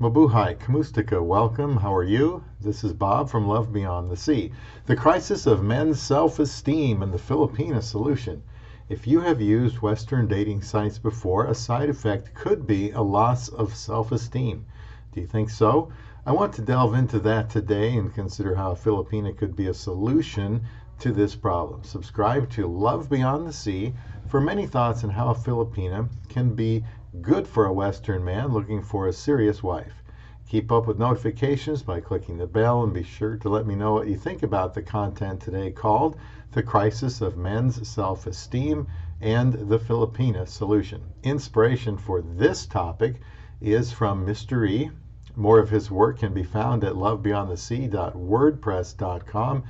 Mabuhay, Kamustika, welcome. How are you? This is Bob from Love Beyond the Sea. The crisis of men's self-esteem and the Filipina solution. If you have used Western dating sites before, a side effect could be a loss of self-esteem. Do you think so? I want to delve into that today and consider how a Filipina could be a solution to this problem. Subscribe to Love Beyond the Sea for many thoughts on how a Filipina can be good for a Western man looking for a serious wife. Keep up with notifications by clicking the bell, and be sure to let me know what you think about the content today called The Crisis of Men's Self-Esteem and the Filipina Solution. Inspiration for this topic is from Mr. E. More of his work can be found at lovebeyondthesea.wordpress.com,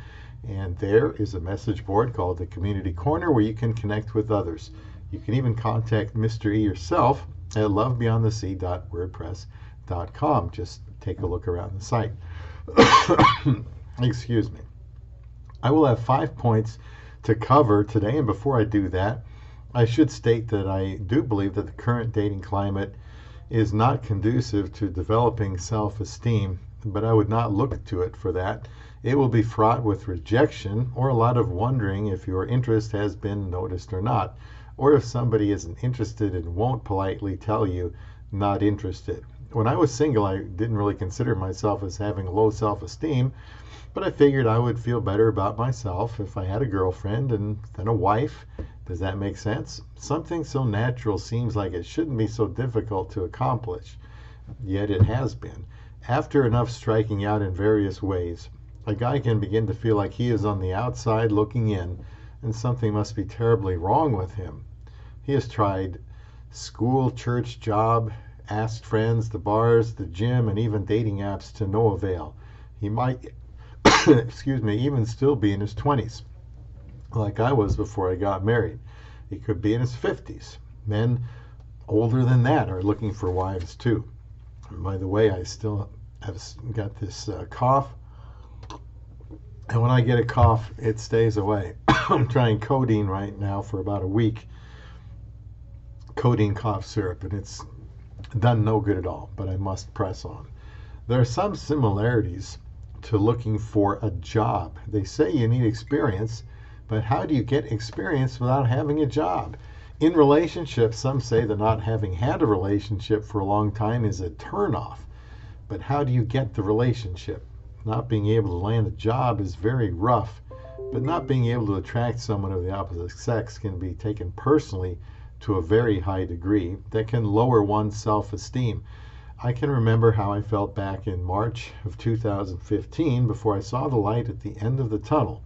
and there is a message board called the Community Corner where you can connect with others. You can even contact Mr. E yourself at lovebeyondthesea.wordpress.com. Just take a look around the site. Excuse me. I will have 5 points to cover today, and before I do that, I should state that I do believe that the current dating climate is not conducive to developing self-esteem, but I would not look to it for that. It will be fraught with rejection or a lot of wondering if your interest has been noticed or not, or if somebody isn't interested and won't politely tell you not interested. When I was single, I didn't really consider myself as having low self-esteem, but I figured I would feel better about myself if I had a girlfriend and then a wife. Does that make sense? Something so natural seems like it shouldn't be so difficult to accomplish, yet it has been. After enough striking out in various ways, a guy can begin to feel like he is on the outside looking in, and something must be terribly wrong with him. He has tried school, church, job, asked friends, the bars, the gym, and even dating apps to no avail. He might, even still be in his 20s, like I was before I got married. He could be in his 50s. Men older than that are looking for wives too. And by the way, I still have got this cough. And when I get a cough, it stays away. I'm trying codeine right now for about a week. Codeine cough syrup, and it's done no good at all, but I must press on. There are some similarities to looking for a job. They say you need experience, but how do you get experience without having a job? In relationships, some say that not having had a relationship for a long time is a turnoff. But how do you get the relationship? Not being able to land a job is very rough, but not being able to attract someone of the opposite sex can be taken personally to a very high degree that can lower one's self-esteem. I can remember how I felt back in March of 2015 before I saw the light at the end of the tunnel,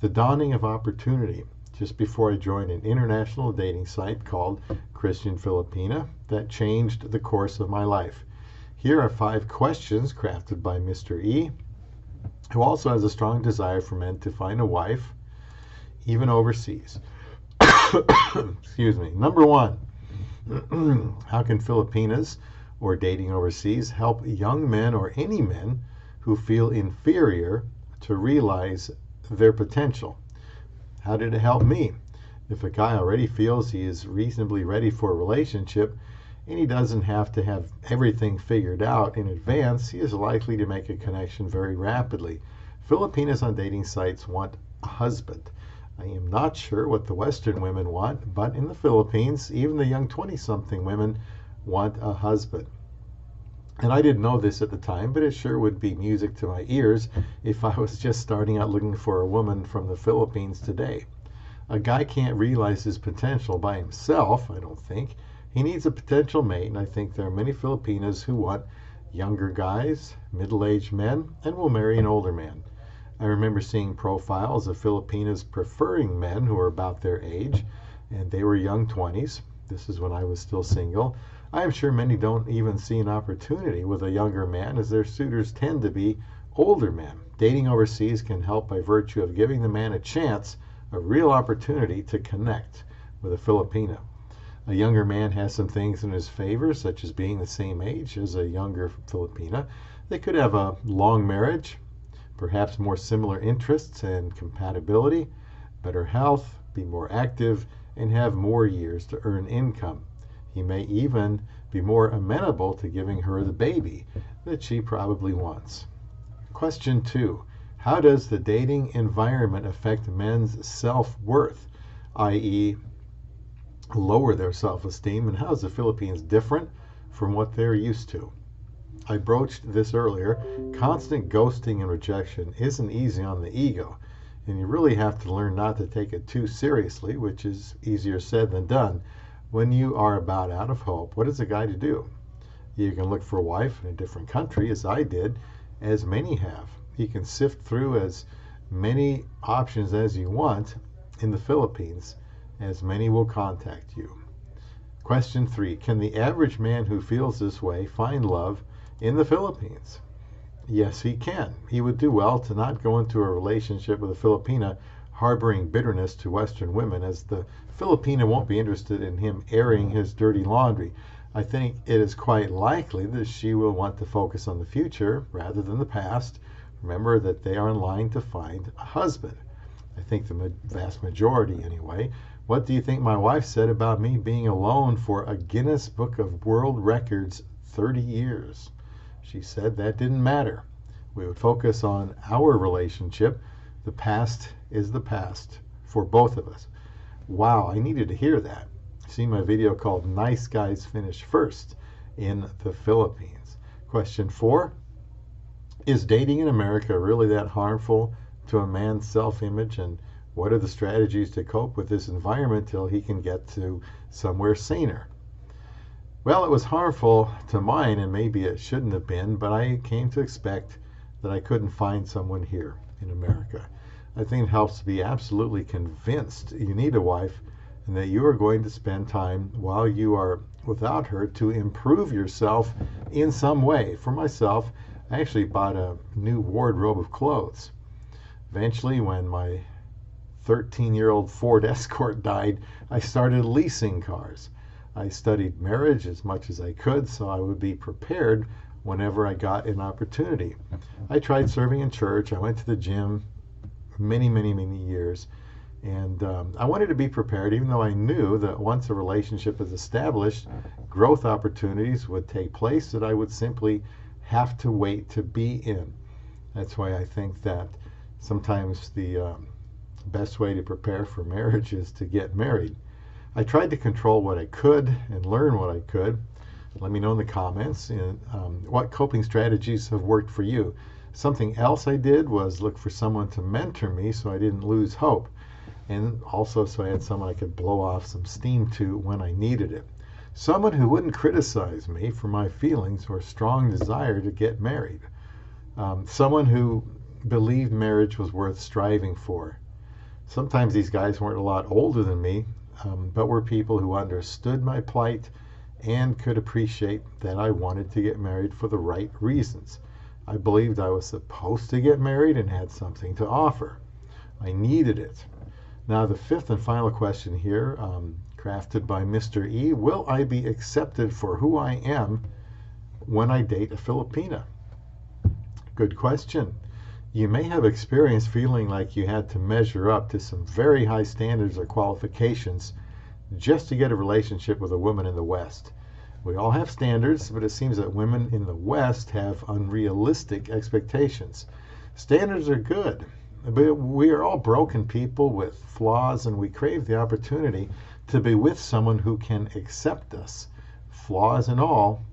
the dawning of opportunity, just before I joined an international dating site called Christian Filipina that changed the course of my life. Here are 5 questions crafted by Mr. E, who also has a strong desire for men to find a wife, even overseas. Excuse me. Number 1, how can Filipinas or dating overseas help young men or any men who feel inferior to realize their potential? How did it help me? If a guy already feels he is reasonably ready for a relationship and he doesn't have to have everything figured out in advance, he is likely to make a connection very rapidly. Filipinas on dating sites want a husband. I am not sure what the Western women want, but in the Philippines, even the young 20-something women want a husband. And I didn't know this at the time, but it sure would be music to my ears if I was just starting out looking for a woman from the Philippines today. A guy can't realize his potential by himself, I don't think. He needs a potential mate, and I think there are many Filipinas who want younger guys, middle-aged men, and will marry an older man. I remember seeing profiles of Filipinas preferring men who were about their age, and they were young 20s. This is when I was still single. I am sure many don't even see an opportunity with a younger man, as their suitors tend to be older men. Dating overseas can help by virtue of giving the man a chance, a real opportunity to connect with a Filipina. A younger man has some things in his favor, such as being the same age as a younger Filipina. They could have a long marriage, perhaps more similar interests and compatibility, better health, be more active, and have more years to earn income. He may even be more amenable to giving her the baby that she probably wants. Question 2. How does the dating environment affect men's self-worth, i.e., lower their self-esteem, and how is the Philippines different from what they're used to? I broached this earlier. Constant ghosting and rejection isn't easy on the ego, and you really have to learn not to take it too seriously, which is easier said than done. When you are about out of hope, what is a guy to do? You can look for a wife in a different country, as I did, as many have. You can sift through as many options as you want in the Philippines, as many will contact you. Question 3. Can the average man who feels this way find love in the Philippines? Yes, he can. He would do well to not go into a relationship with a Filipina harboring bitterness to Western women, as the Filipina won't be interested in him airing his dirty laundry. I think it is quite likely that she will want to focus on the future rather than the past. Remember that they are in line to find a husband. I think the vast majority anyway. What do you think my wife said about me being alone for a Guinness Book of World Records 30 years? She said that didn't matter. We would focus on our relationship. The past is the past for both of us. Wow, I needed to hear that. See my video called Nice Guys Finish First in the Philippines. Question 4. Is dating in America really that harmful to a man's self-image, and what are the strategies to cope with this environment till he can get to somewhere saner? Well, it was harmful to mine, and maybe it shouldn't have been, but I came to expect that I couldn't find someone here in America. I think it helps to be absolutely convinced you need a wife and that you are going to spend time while you are without her to improve yourself in some way. For myself, I actually bought a new wardrobe of clothes. Eventually, when my 13-year-old Ford Escort died, I started leasing cars. I studied marriage as much as I could so I would be prepared whenever I got an opportunity. I tried serving in church. I went to the gym many years. And I wanted to be prepared, even though I knew that once a relationship is established, growth opportunities would take place that I would simply have to wait to be in. That's why I think that sometimes the best way to prepare for marriage is to get married. I tried to control what I could and learn what I could. Let me know in the comments what coping strategies have worked for you. Something else I did was look for someone to mentor me so I didn't lose hope, and also so I had someone I could blow off some steam to when I needed it. Someone who wouldn't criticize me for my feelings or strong desire to get married. Someone who believed marriage was worth striving for. Sometimes these guys weren't a lot older than me, but were people who understood my plight and could appreciate that I wanted to get married for the right reasons. I believed I was supposed to get married and had something to offer. I needed it. Now, the fifth and final question here, crafted by Mr. E. Will I be accepted for who I am when I date a Filipina? Good question. You may have experienced feeling like you had to measure up to some very high standards or qualifications just to get a relationship with a woman in the West. We all have standards, but it seems that women in the West have unrealistic expectations. Standards are good, but we are all broken people with flaws, and we crave the opportunity to be with someone who can accept us, flaws and all,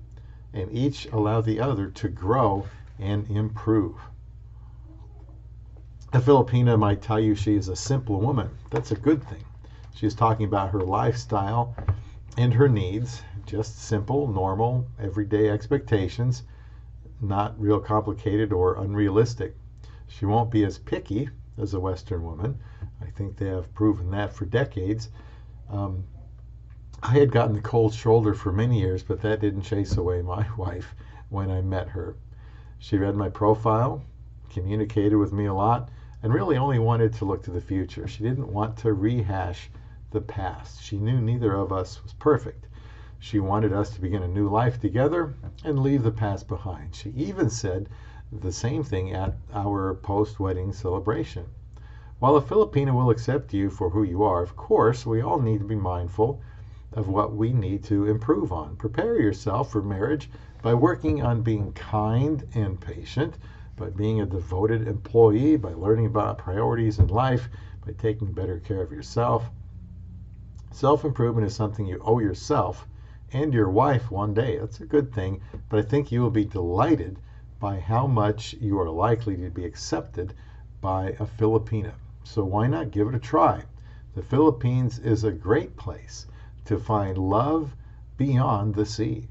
and each allow the other to grow and improve. A Filipina might tell you she is a simple woman. That's a good thing. She's talking about her lifestyle and her needs, just simple, normal, everyday expectations, not real complicated or unrealistic. She won't be as picky as a Western woman. I think they have proven that for decades. I had gotten the cold shoulder for many years, but that didn't chase away my wife when I met her. She read my profile, communicated with me a lot, and really only wanted to look to the future. She didn't want to rehash the past. She knew neither of us was perfect. She wanted us to begin a new life together and leave the past behind. She even said the same thing at our post-wedding celebration. While a Filipina will accept you for who you are, of course, we all need to be mindful of what we need to improve on. Prepare yourself for marriage by working on being kind and patient, by being a devoted employee, by learning about priorities in life, by taking better care of yourself. Self-improvement is something you owe yourself and your wife one day. That's a good thing, but I think you will be delighted by how much you are likely to be accepted by a Filipina. So why not give it a try? The Philippines is a great place to find love beyond the sea.